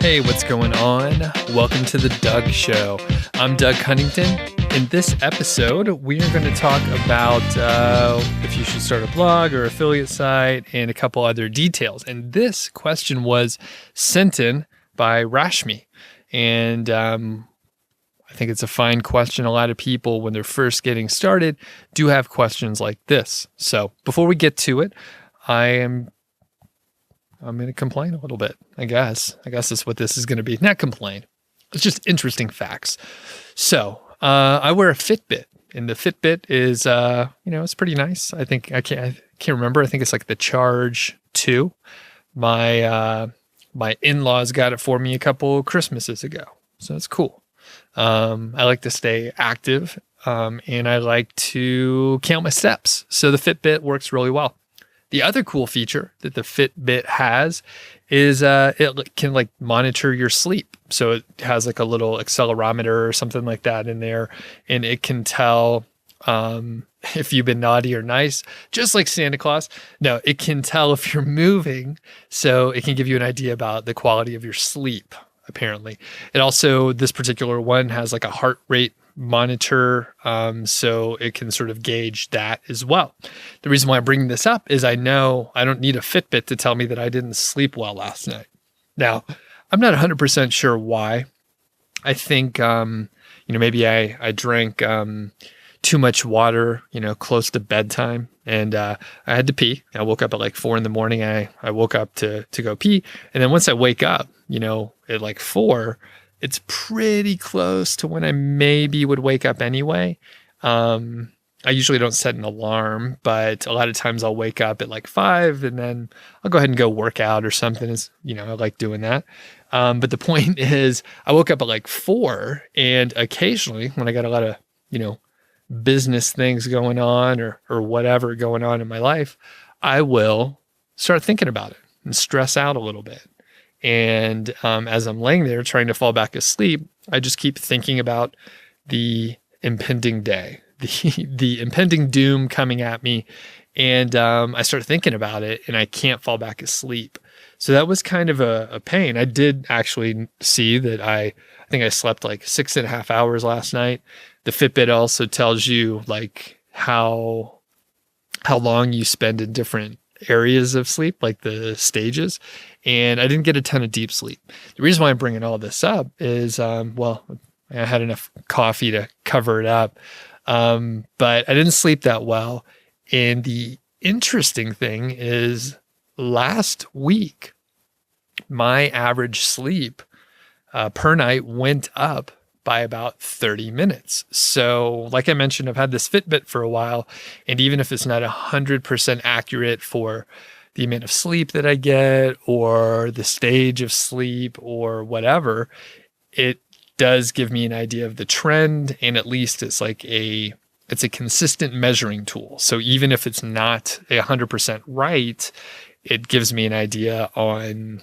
Hey, what's going on? Welcome to the Doug Show. I'm Doug Cunnington. In this episode, we are going to talk about if you should start a blog or affiliate site and a couple other details. And this question was sent in by Rashmi. And I think it's a fine question. A lot of people, when they're first getting started, do have questions like this. So before we get to it, I'm going to complain a little bit, I guess. I guess that's what this is going to be. Not complain. It's just interesting facts. So I wear a Fitbit, and the Fitbit is, it's pretty nice. I think I can't remember. I think it's like the Charge 2. My in-laws got it for me a couple Christmases ago, so it's cool. I like to stay active, and I like to count my steps. So the Fitbit works really well. The other cool feature that the Fitbit has is it can like monitor your sleep. So it has like a little accelerometer or something like that in there, and it can tell if you've been naughty or nice, just like Santa Claus. No, it can tell if you're moving, so it can give you an idea about the quality of your sleep, apparently. It also, this particular one has like a heart rate monitor, so it can sort of gauge that as well. The reason why I'm bringing this up is I know I don't need a Fitbit to tell me that I didn't sleep well last night. Now, I'm not 100% sure why. I think, maybe I drank too much water, close to bedtime, and I had to pee. I woke up at like 4 a.m. I woke up to go pee, and then once I wake up, at like 4, it's pretty close to when I maybe would wake up anyway. I usually don't set an alarm, but a lot of times I'll wake up at like 5 and then I'll go ahead and go work out or something. I like doing that. But the point is I woke up at like 4, and occasionally when I got a lot of, business things going on or whatever going on in my life, I will start thinking about it and stress out a little bit. And as I'm laying there trying to fall back asleep, I just keep thinking about the impending day, the impending doom coming at me. And I start thinking about it, and I can't fall back asleep. So that was kind of a pain. I did actually see that I think I slept like 6.5 hours last night. The Fitbit also tells you like how long you spend in different areas of sleep, like the stages. And I didn't get a ton of deep sleep. The reason why I'm bringing all this up is, I had enough coffee to cover it up. But I didn't sleep that well. And the interesting thing is last week, my average sleep per night went up by about 30 minutes. So like I mentioned, I've had this Fitbit for a while, and even if it's not 100% accurate for the amount of sleep that I get or the stage of sleep or whatever, it does give me an idea of the trend, and at least it's a consistent measuring tool. So even if it's not 100% right, it gives me an idea on,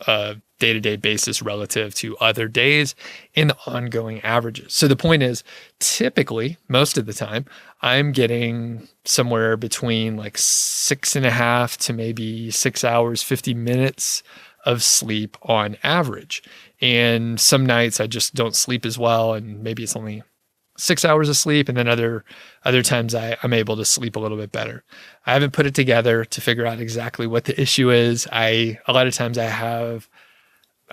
a day-to-day basis relative to other days and the ongoing averages. So the point is, typically, most of the time, I'm getting somewhere between like 6.5 to maybe 6 hours, 50 minutes of sleep on average. And some nights I just don't sleep as well, and maybe it's only 6 hours of sleep, and then other times I'm able to sleep a little bit better. I haven't put it together to figure out exactly what the issue is. A lot of times I have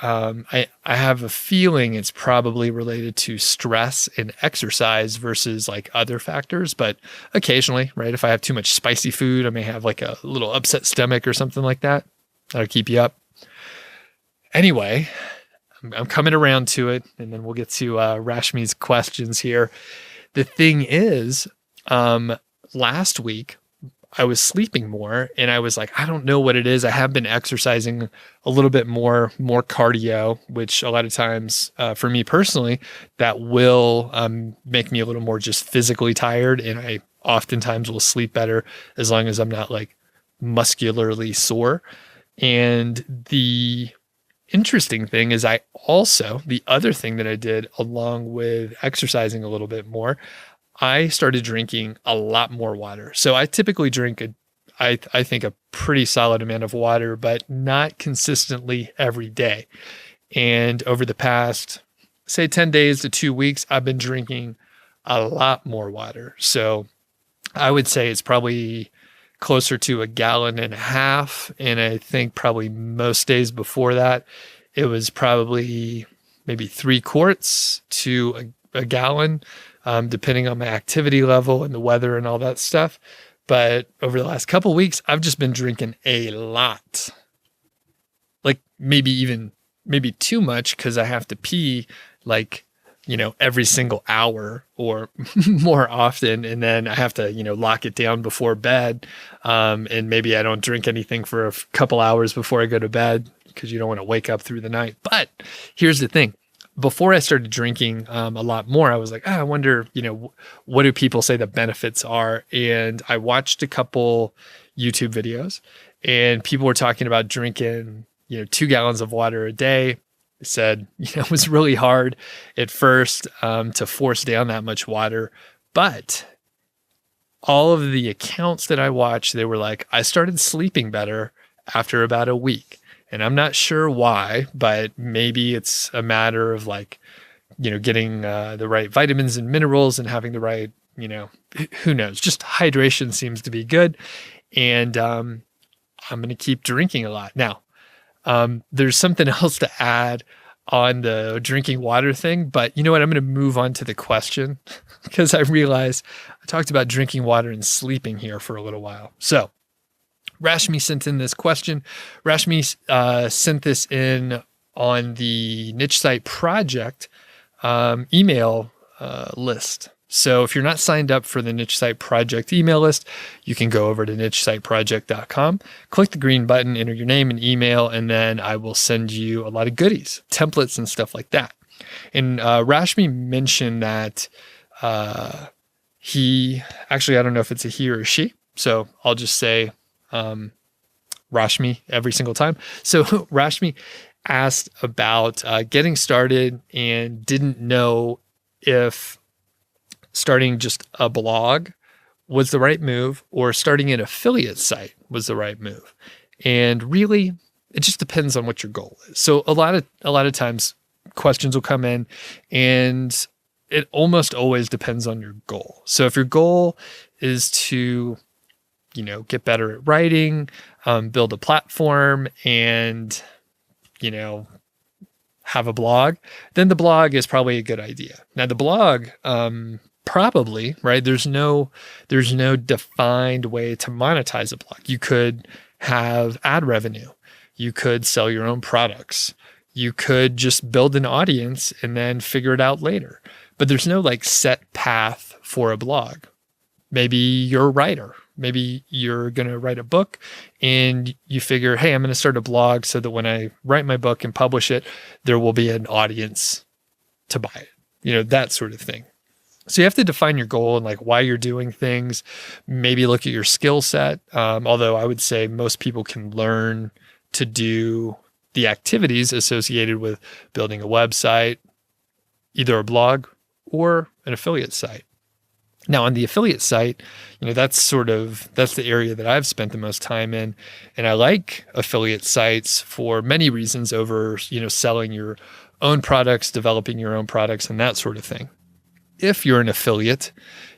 a feeling it's probably related to stress and exercise versus like other factors. But occasionally, right, if I have too much spicy food, I may have like a little upset stomach or something like that. That'll keep you up. Anyway, I'm coming around to it, and then we'll get to Rashmi's questions here. The thing is, last week I was sleeping more, and I was like, I don't know what it is. I have been exercising a little bit more cardio, which a lot of times for me personally, that will make me a little more just physically tired. And I oftentimes will sleep better as long as I'm not like muscularly sore. And the interesting thing is the other thing that I did along with exercising a little bit more, I started drinking a lot more water. So I typically drink I think a pretty solid amount of water, but not consistently every day. And over the past, say 10 days to 2 weeks, I've been drinking a lot more water. So I would say it's probably closer to 1.5 gallons. And I think probably most days before that, it was probably maybe 3 quarts to a gallon, depending on my activity level and the weather and all that stuff. But over the last couple of weeks, I've just been drinking a lot. Like maybe too much, because I have to pee every single hour or more often. And then I have to, lock it down before bed. And maybe I don't drink anything for a couple hours before I go to bed, because you don't want to wake up through the night. But here's the thing. Before I started drinking a lot more, I was like, I wonder, what do people say the benefits are? And I watched a couple YouTube videos, and people were talking about drinking, 2 gallons of water a day. They said, it was really hard at first to force down that much water. But all of the accounts that I watched, they were like, I started sleeping better after about a week. And I'm not sure why, but maybe it's a matter of getting the right vitamins and minerals and having the right, who knows, just hydration seems to be good. And I'm going to keep drinking a lot. Now, there's something else to add on the drinking water thing, but you know what? I'm going to move on to the question, because I realized I talked about drinking water and sleeping here for a little while. So Rashmi sent in this question. Rashmi sent this in on the Niche Site Project email list. So if you're not signed up for the Niche Site Project email list, you can go over to nichesiteproject.com, click the green button, enter your name and email, and then I will send you a lot of goodies, templates and stuff like that. And Rashmi mentioned that he, actually, I don't know if it's a he or a she, so I'll just say Rashmi every single time. So Rashmi asked about getting started and didn't know if starting just a blog was the right move or starting an affiliate site was the right move. And really, it just depends on what your goal is. So a lot of times questions will come in, and it almost always depends on your goal. So if your goal is to get better at writing, build a platform, and, have a blog, then the blog is probably a good idea. Now the blog, probably, right? There's no defined way to monetize a blog. You could have ad revenue. You could sell your own products. You could just build an audience and then figure it out later. But there's no set path for a blog. Maybe you're a writer. Maybe you're going to write a book and you figure, hey, I'm going to start a blog so that when I write my book and publish it, there will be an audience to buy it, that sort of thing. So you have to define your goal and why you're doing things, maybe look at your skill set. Although I would say most people can learn to do the activities associated with building a website, either a blog or an affiliate site. Now on the affiliate site, that's the area that I've spent the most time in. And I like affiliate sites for many reasons over, selling your own products, developing your own products and that sort of thing. If you're an affiliate,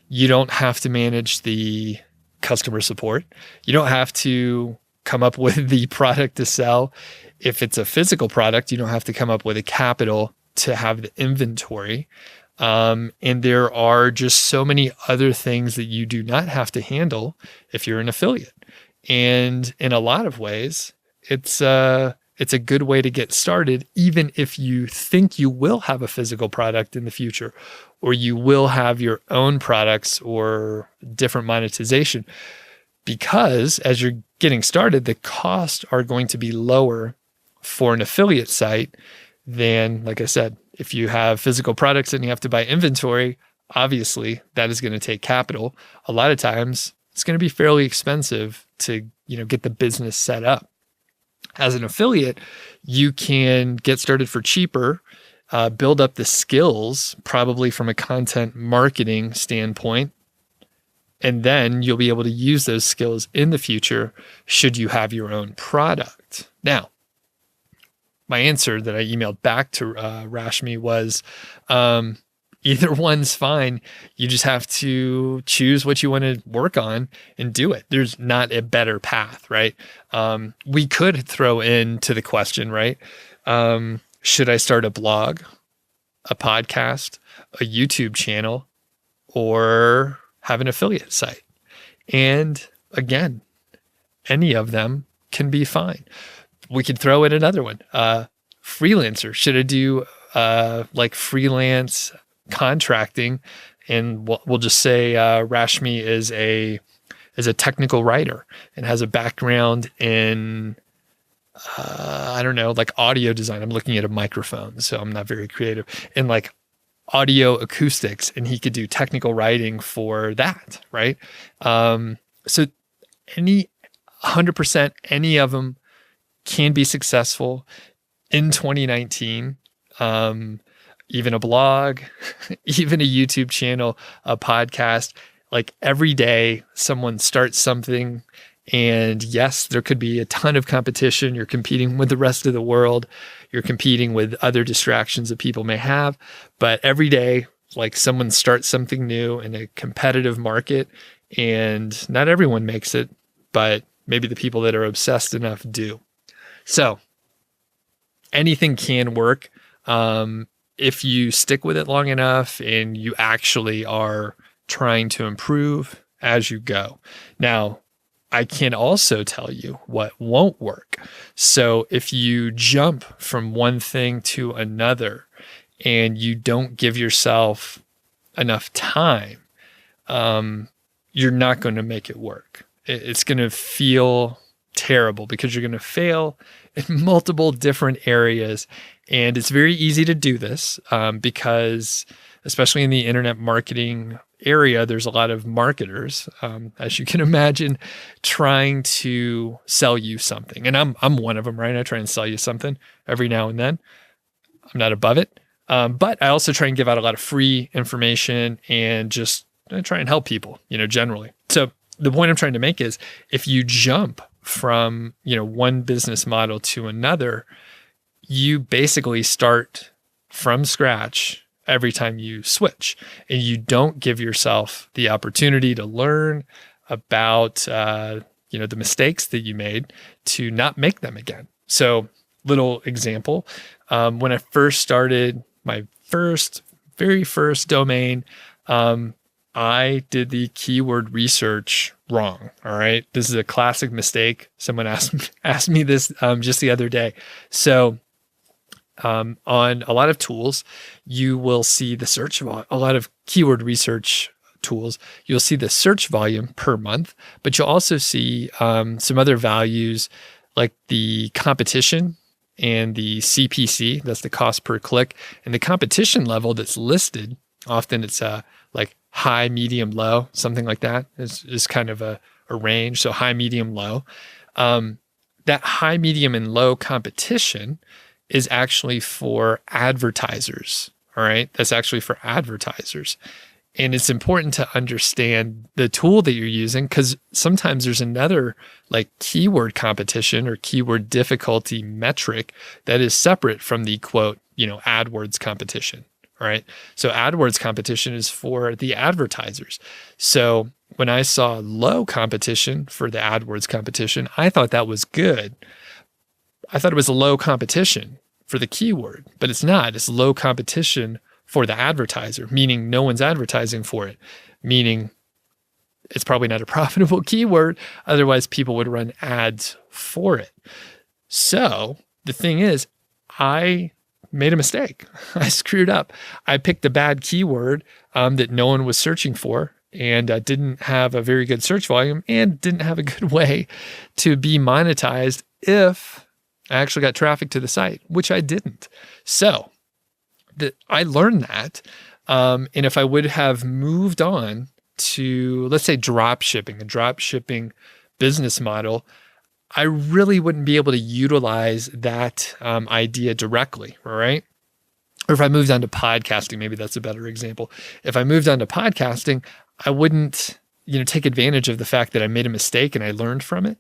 you don't have to manage the customer support. You don't have to come up with the product to sell. If it's a physical product, you don't have to come up with a capital to have the inventory. And there are just so many other things that you do not have to handle if you're an affiliate. And in a lot of ways, it's a good way to get started, even if you think you will have a physical product in the future, or you will have your own products or different monetization. Because as you're getting started, the costs are going to be lower for an affiliate site than, like I said, if you have physical products and you have to buy inventory, obviously that is going to take capital. A lot of times it's going to be fairly expensive to, get the business set up. As an affiliate, you can get started for cheaper, build up the skills, probably from a content marketing standpoint, and then you'll be able to use those skills in the future should you have your own product. Now, my answer that I emailed back to Rashmi was, either one's fine. You just have to choose what you want to work on and do it. There's not a better path, right? We could throw into the question, right? Should I start a blog, a podcast, a YouTube channel, or have an affiliate site? And again, any of them can be fine. We could throw in another one. Freelancer. Should I do like freelance contracting? And we'll just say Rashmi is a technical writer and has a background in I don't know, like audio design. I'm looking at a microphone, so I'm not very creative. In like audio acoustics, and he could do technical writing for that, right? So 100%, any of them can be successful in 2019. Even a blog, even a YouTube channel, a podcast. Like every day, someone starts something. And yes, there could be a ton of competition. You're competing with the rest of the world. You're competing with other distractions that people may have. But every day, like someone starts something new in a competitive market, and not everyone makes it, but maybe the people that are obsessed enough do. So anything can work if you stick with it long enough and you actually are trying to improve as you go. Now, I can also tell you what won't work. So if you jump from one thing to another and you don't give yourself enough time, you're not going to make it work. It's going to feel terrible because you're going to fail in multiple different areas. And it's very easy to do this because, especially in the internet marketing area, there's a lot of marketers, as you can imagine, trying to sell you something. And I'm one of them, right? I try and sell you something every now and then. I'm not above it. But I also try and give out a lot of free information and just try and help people, generally. So the point I'm trying to make is if you jump from, one business model to another, you basically start from scratch every time you switch, and you don't give yourself the opportunity to learn about, the mistakes that you made to not make them again. So little example, when I first started my very first domain, I did the keyword research wrong. All right. This is a classic mistake. Someone asked me this just the other day. So on a lot of tools, you will see the search volume, a lot of keyword research tools, you'll see the search volume per month, but you'll also see some other values like the competition and the CPC, that's the cost per click, and the competition level that's listed. Often it's like high, medium, low, something like that is kind of a range. So high, medium, low. That high, medium, and low competition is actually for advertisers. All right. That's actually for advertisers. And it's important to understand the tool that you're using, because sometimes there's another like keyword competition or keyword difficulty metric that is separate from the quote, AdWords competition. All right. So AdWords competition is for the advertisers. So when I saw low competition for the AdWords competition, I thought that was good. I thought it was a low competition for the keyword, but it's not. It's low competition for the advertiser, meaning no one's advertising for it, meaning it's probably not a profitable keyword. Otherwise, people would run ads for it. So the thing is, I made a mistake. I screwed up. I picked a bad keyword that no one was searching for, and didn't have a very good search volume and didn't have a good way to be monetized if I actually got traffic to the site, which I didn't. So I learned that. And if I would have moved on to, let's say, drop shipping, a drop shipping business model, I really wouldn't be able to utilize that idea directly, right? Or if I moved on to podcasting, maybe that's a better example. If I moved on to podcasting, I wouldn't, take advantage of the fact that I made a mistake and I learned from it.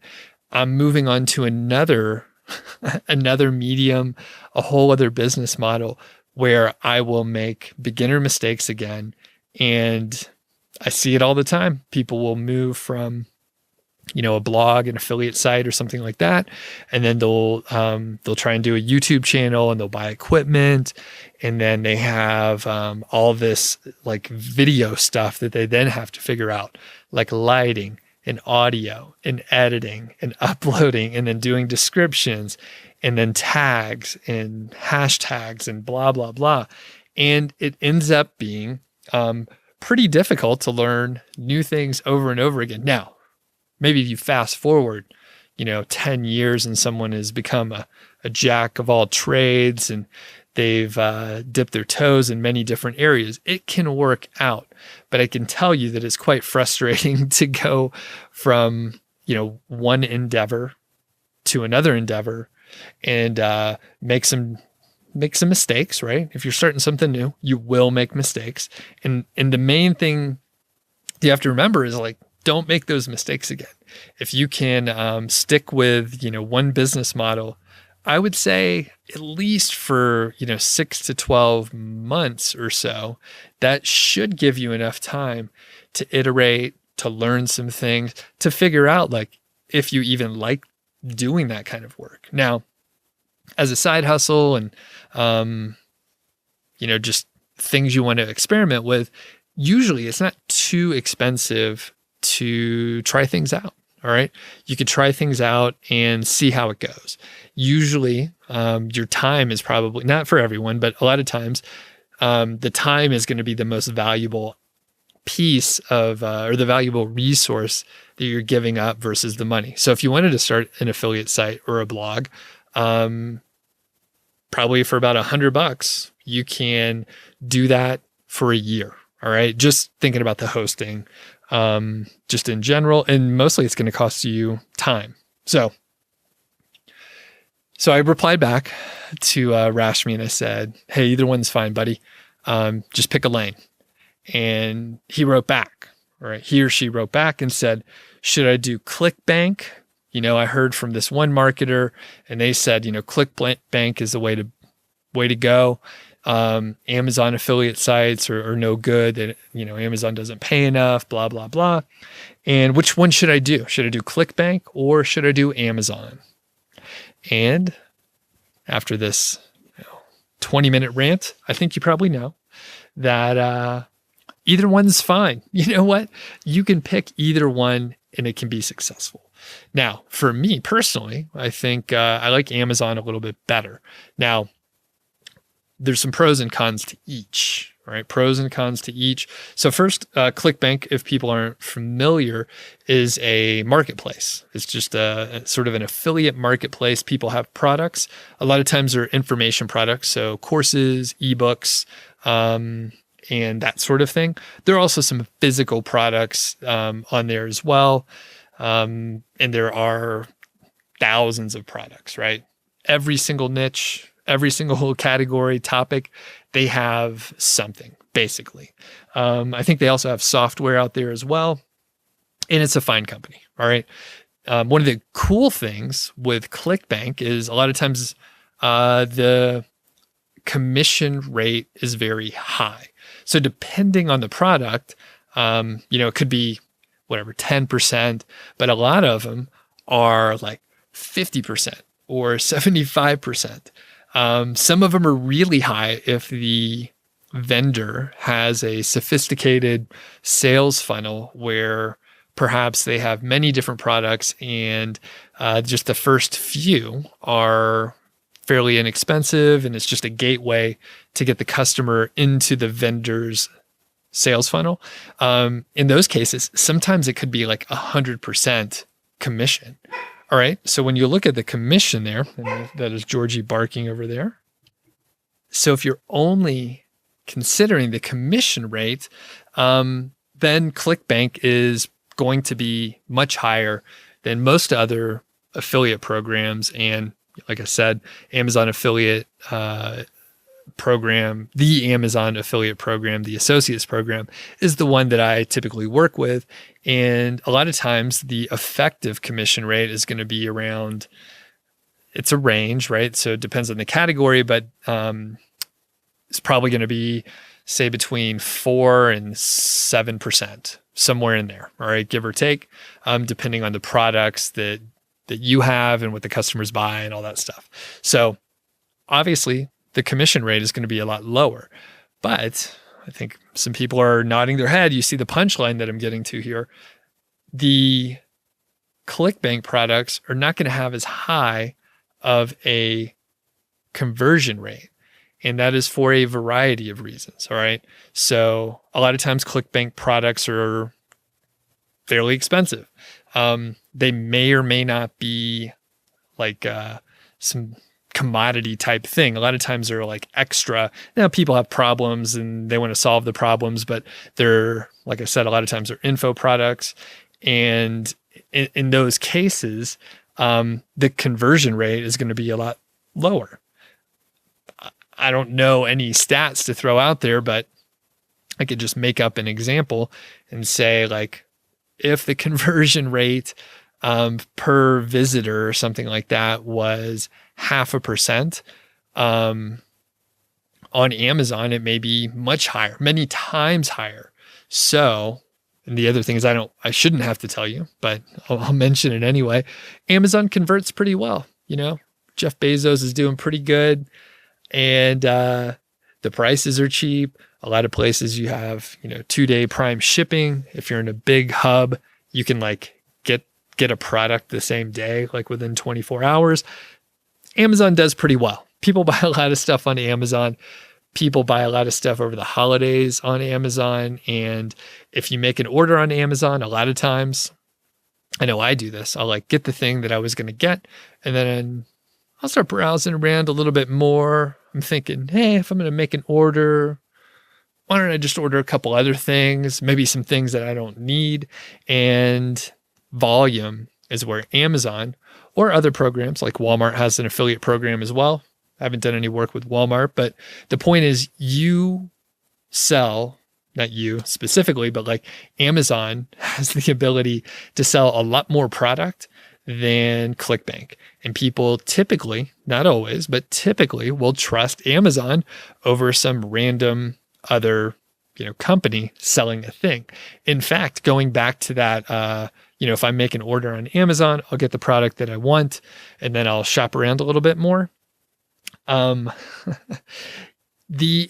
I'm moving on to another another medium, a whole other business model where I will make beginner mistakes again. And I see it all the time. People will move from, a blog, an affiliate site or something like that. And then they'll try and do a YouTube channel, and they'll buy equipment. And then they have all this like video stuff that they then have to figure out, like lighting and audio and editing and uploading, and then doing descriptions and then tags and hashtags and blah, blah, blah. And it ends up being pretty difficult to learn new things over and over again. Now, maybe if you fast forward, 10 years and someone has become a jack of all trades and they've dipped their toes in many different areas, it can work out. But I can tell you that it's quite frustrating to go from, one endeavor to another endeavor and make some mistakes, right? If you're starting something new, you will make mistakes. And the main thing you have to remember is like, don't make those mistakes again. If you can stick with, one business model, I would say at least for, 6 to 12 months or so, that should give you enough time to iterate, to learn some things, to figure out like if you even like doing that kind of work. Now, as a side hustle and, just things you want to experiment with, usually it's not too expensive to try things out. All right. You could try things out and see how it goes. Usually, your time is probably not for everyone, but a lot of times, the time is going to be the most valuable piece of, or the valuable resource that you're giving up versus the money. So if you wanted to start an affiliate site or a blog, probably for about $100, you can do that for a year. All right. Just thinking about the hosting, just in general, and mostly it's going to cost you time. So I replied back to Rashmi and I said, hey, either one's fine, buddy. Just pick a lane. And he wrote back, right? He or she wrote back and said, should I do Clickbank? I heard from this one marketer and they said, Clickbank is the way to go. Amazon affiliate sites are no good. That, Amazon doesn't pay enough, blah, blah, blah. And which one should I do? Should I do Clickbank or should I do Amazon? And after this 20-minute rant, I think you probably know that either one's fine. You know what? You can pick either one and it can be successful. Now, for me personally, I think I like Amazon a little bit better. Now, there's some pros and cons to each, right? Pros and cons to each. So first, Clickbank, if people aren't familiar, is a marketplace. It's just a sort of an affiliate marketplace. People have products. A lot of times they're information products, so courses, ebooks, and that sort of thing. There are also some physical products on there as well. And there are thousands of products, right? Every single niche, every single category, topic, they have something, basically. I think they also have software out there as well. And it's a fine company, all right? One of the cool things with Clickbank is a lot of times the commission rate is very high. So depending on the product, it could be whatever, 10%, but a lot of them are like 50% or 75%. Some of them are really high if the vendor has a sophisticated sales funnel where perhaps they have many different products and just the first few are fairly inexpensive and it's just a gateway to get the customer into the vendor's sales funnel. In those cases, sometimes it could be like 100% commission. All right. So when you look at the commission there, and that is Georgie barking over there. So if you're only considering the commission rate, then Clickbank is going to be much higher than most other affiliate programs. And like I said, Amazon affiliate program, the Amazon affiliate program, the associates program is the one that I typically work with. And a lot of times the effective commission rate is going to be around it's a range, right? So it depends on the category, but it's probably going to be, say, between 4 and 7%, somewhere in there, all right, give or take, depending on the products that you have and what the customers buy and all that stuff. So obviously the commission rate is going to be a lot lower, but I think some people are nodding their head. You see the punchline that I'm getting to here. The Clickbank products are not going to have as high of a conversion rate. And that is for a variety of reasons. All right. So a lot of times Clickbank products are fairly expensive. They may or may not be like some commodity type thing. A lot of times they're like extra. Now people have problems and they want to solve the problems, but they're, like I said, a lot of times they're info products. And in those cases, the conversion rate is going to be a lot lower. I don't know any stats to throw out there, but I could just make up an example and say, like, if the conversion rate per visitor or something like that was 0.5%, on Amazon, it may be much higher, many times higher. So, and the other thing is I shouldn't have to tell you, but I'll mention it anyway. Amazon converts pretty well. You know, Jeff Bezos is doing pretty good. And the prices are cheap. A lot of places you have, 2-day prime shipping. If you're in a big hub, you can like get a product the same day, like within 24 hours. Amazon does pretty well. People buy a lot of stuff on Amazon. People buy a lot of stuff over the holidays on Amazon. And if you make an order on Amazon, a lot of times, I know I do this, I'll like get the thing that I was going to get, and then I'll start browsing around a little bit more. I'm thinking, hey, if I'm going to make an order, why don't I just order a couple other things, maybe some things that I don't need? And volume is where Amazon or other programs like Walmart has an affiliate program as well. I haven't done any work with Walmart, but the point is you sell, not you specifically, but like Amazon has the ability to sell a lot more product than Clickbank. And people typically, not always, but typically will trust Amazon over some random other, company selling a thing. In fact, going back to that, if I make an order on Amazon, I'll get the product that I want, and then I'll shop around a little bit more. The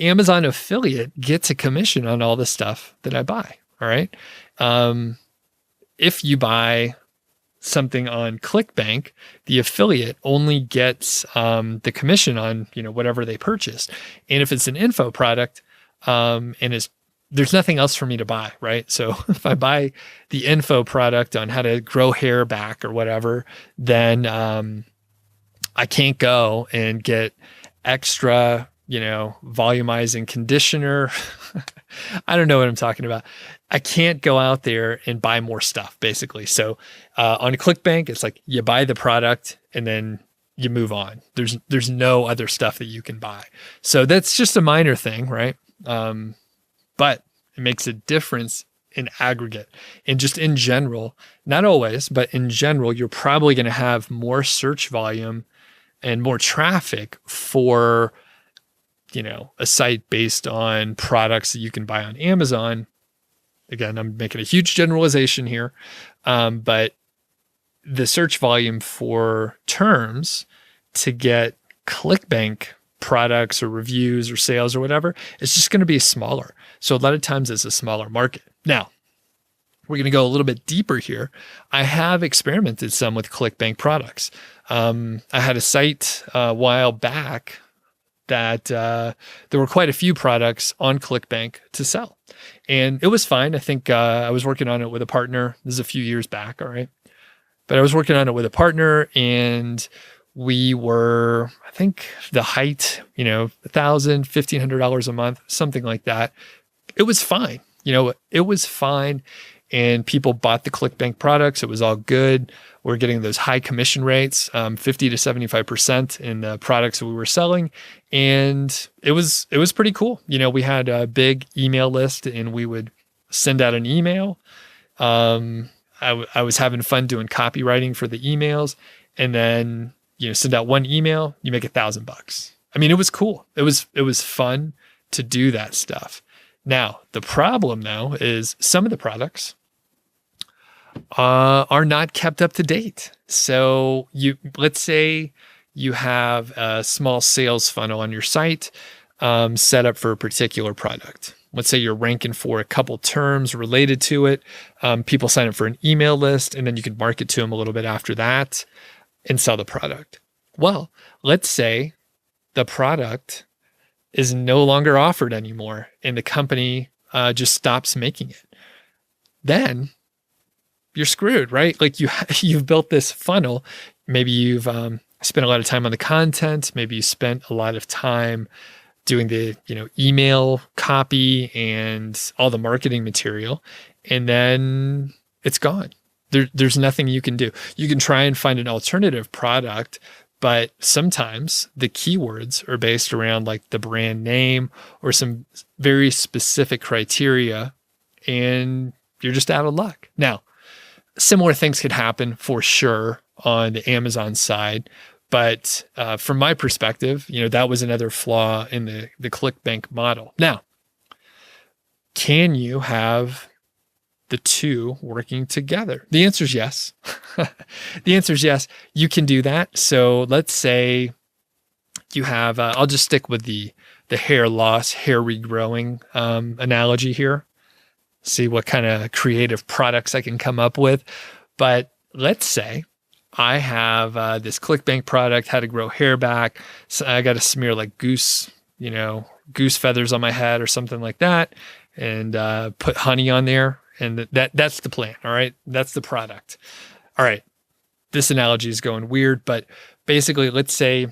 Amazon affiliate gets a commission on all the stuff that I buy. All right. If you buy something on Clickbank, the affiliate only gets the commission on whatever they purchased. And if it's an info product, there's nothing else for me to buy, right? So if I buy the info product on how to grow hair back or whatever, then I can't go and get extra, volumizing conditioner. I don't know what I'm talking about. I can't go out there and buy more stuff, basically. So on Clickbank, it's like you buy the product and then you move on. There's no other stuff that you can buy. So that's just a minor thing, right? But it makes a difference in aggregate. And just in general, not always, but in general, you're probably going to have more search volume and more traffic for, a site based on products that you can buy on Amazon. Again, I'm making a huge generalization here, but the search volume for terms to get Clickbank products or reviews or sales or whatever, it's just going to be smaller. So a lot of times it's a smaller market. Now, we're going to go a little bit deeper here. I have experimented some with Clickbank products. I had a site a while back that there were quite a few products on Clickbank to sell. And it was fine. I think I was working on it with a partner. This is a few years back, all right? But I was working on it with a partner, and we were, I think the height, $1,000, $1,500 a month, something like that. It was fine. It was fine. And people bought the Clickbank products. It was all good. We're getting those high commission rates, 50 to 75% in the products that we were selling. And it was pretty cool. We had a big email list, and we would send out an email. I was having fun doing copywriting for the emails. And then, send out one email, you make $1,000. I mean, it was cool. It was fun to do that stuff. Now, the problem though is some of the products are not kept up to date. So let's say you have a small sales funnel on your site set up for a particular product. Let's say you're ranking for a couple terms related to it. People sign up for an email list, and then you can market to them a little bit after that and sell the product. Well, let's say the product is no longer offered anymore and the company just stops making it. Then you're screwed, right? Like you've built this funnel. Maybe you've spent a lot of time on the content. Maybe you spent a lot of time doing the email copy and all the marketing material, and then it's gone. There's nothing you can do. You can try and find an alternative product, but sometimes the keywords are based around like the brand name or some very specific criteria, and you're just out of luck. Now, similar things could happen for sure on the Amazon side. But from my perspective, that was another flaw in the Clickbank model. Now, can you have the two working together? The answer is yes. The answer is yes. You can do that. So let's say you have, I'll just stick with the hair loss, hair regrowing analogy here. See what kind of creative products I can come up with. But let's say I have this Clickbank product, how to grow hair back. So I got to smear like goose feathers on my head or something like that, and put honey on there. And that's the plan. All right. That's the product. All right. This analogy is going weird, but basically let's say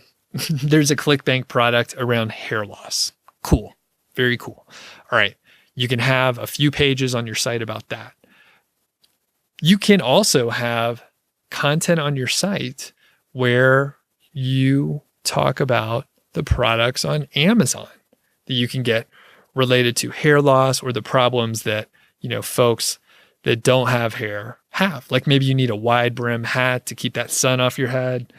there's a Clickbank product around hair loss. Cool. Very cool. All right. You can have a few pages on your site about that. You can also have content on your site where you talk about the products on Amazon that you can get related to hair loss or the problems that, folks that don't have hair have. Like maybe you need a wide brim hat to keep that sun off your head,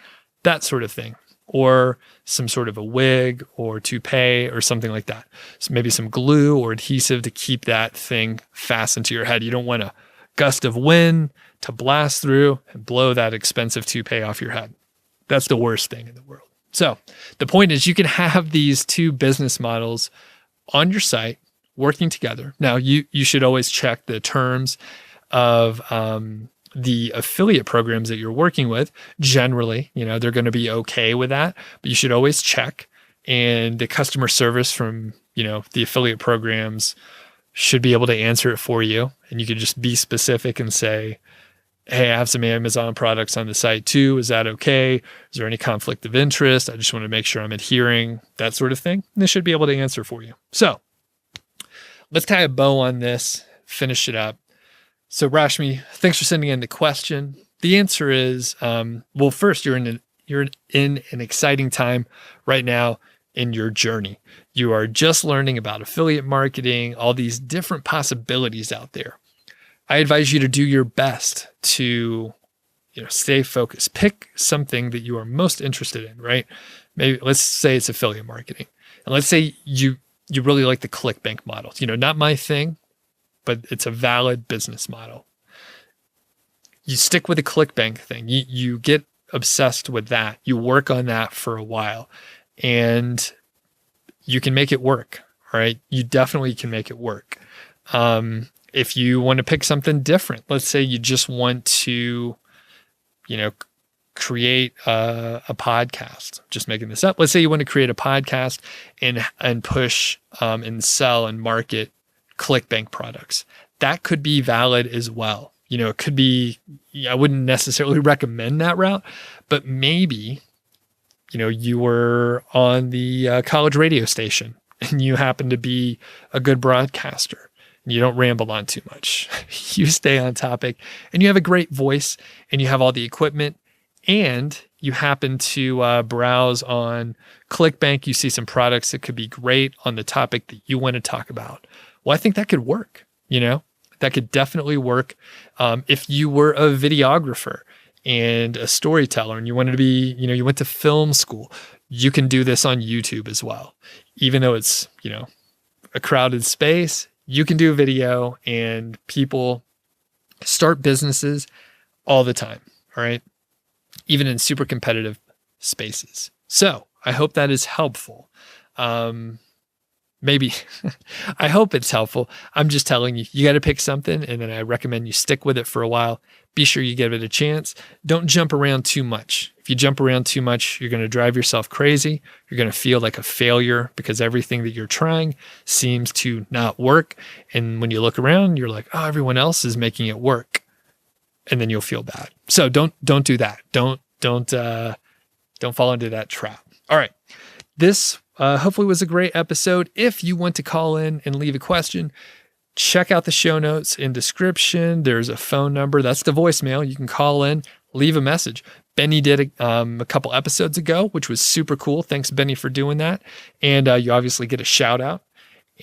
that sort of thing. Or some sort of a wig or toupee or something like that. So maybe some glue or adhesive to keep that thing fastened to your head. You don't want a gust of wind to blast through and blow that expensive toupee off your head. That's the worst thing in the world. So the point is you can have these two business models on your site working together. Now you should always check the terms of the affiliate programs that you're working with. Generally, they're going to be okay with that, but you should always check. And the customer service from, the affiliate programs should be able to answer it for you. And you can just be specific and say, hey, I have some Amazon products on the site too. Is that okay? Is there any conflict of interest? I just want to make sure I'm adhering, that sort of thing. And they should be able to answer for you. So let's tie a bow on this, finish it up. So Rashmi, thanks for sending in the question. The answer is, well, first, you're in an exciting time right now in your journey. You are just learning about affiliate marketing, all these different possibilities out there. I advise you to do your best to, stay focused. Pick something that you are most interested in, right? Maybe let's say it's affiliate marketing. And let's say you really like the Clickbank model. Not my thing, but it's a valid business model. You stick with the Clickbank thing. You get obsessed with that. You work on that for a while and you can make it work. All right. You definitely can make it work. If you want to pick something different, let's say you just want to, create a podcast. I'm just making this up. Let's say you want to create a podcast and push and sell and market Clickbank products. That could be valid as well. It could be, I wouldn't necessarily recommend that route, but maybe, you were on the college radio station and you happen to be a good broadcaster. You don't ramble on too much. You stay on topic and you have a great voice and you have all the equipment and you happen to browse on Clickbank. You see some products that could be great on the topic that you want to talk about. Well, I think that could work. That could definitely work. If you were a videographer and a storyteller and you wanted to be, you went to film school, you can do this on YouTube as well. Even though it's, a crowded space, you can do a video and people start businesses all the time. All right. Even in super competitive spaces. So I hope that is helpful. Maybe I hope it's helpful. I'm just telling you, you got to pick something and then I recommend you stick with it for a while. Be sure you give it a chance. Don't jump around too much. If you jump around too much, you're going to drive yourself crazy. You're going to feel like a failure because everything that you're trying seems to not work. And when you look around, you're like, oh, everyone else is making it work. And then you'll feel bad. So don't do that. Don't fall into that trap. All right. This hopefully was a great episode. If you want to call in and leave a question, check out the show notes in description. There's a phone number. That's the voicemail. You can call in, leave a message. Benny did a couple episodes ago, which was super cool. Thanks, Benny, for doing that. And you obviously get a shout out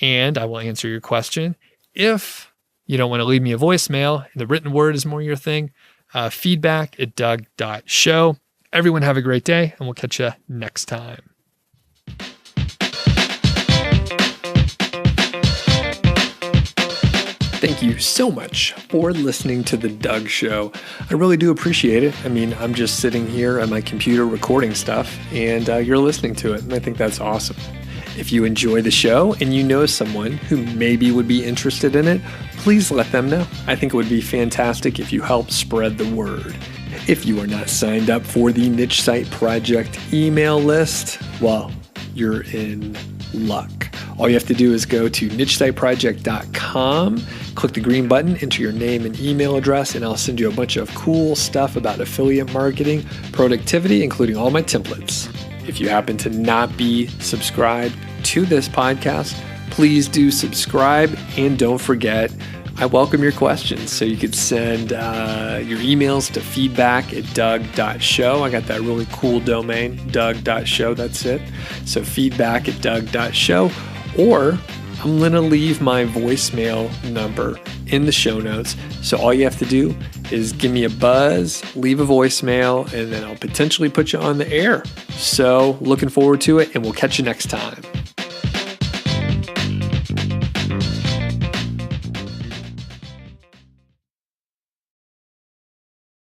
and I will answer your question. If you don't want to leave me a voicemail, the written word is more your thing, feedback@doug.show. Everyone have a great day and we'll catch you next time. Thank you so much for listening to The Doug Show. I really do appreciate it. I mean, I'm just sitting here at my computer recording stuff and you're listening to it. And I think that's awesome. If you enjoy the show and you know someone who maybe would be interested in it, please let them know. I think it would be fantastic if you help spread the word. If you are not signed up for the Niche Site Project email list, well, you're in luck. All you have to do is go to nichesiteproject.com, click the green button, enter your name and email address, and I'll send you a bunch of cool stuff about affiliate marketing, productivity, including all my templates. If you happen to not be subscribed to this podcast, please do subscribe and don't forget, I welcome your questions. So you could send your emails to feedback@doug.show. I got that really cool domain, doug.show. That's it. So feedback@doug.show. Or I'm going to leave my voicemail number in the show notes. So all you have to do is give me a buzz, leave a voicemail, and then I'll potentially put you on the air. So looking forward to it, and we'll catch you next time.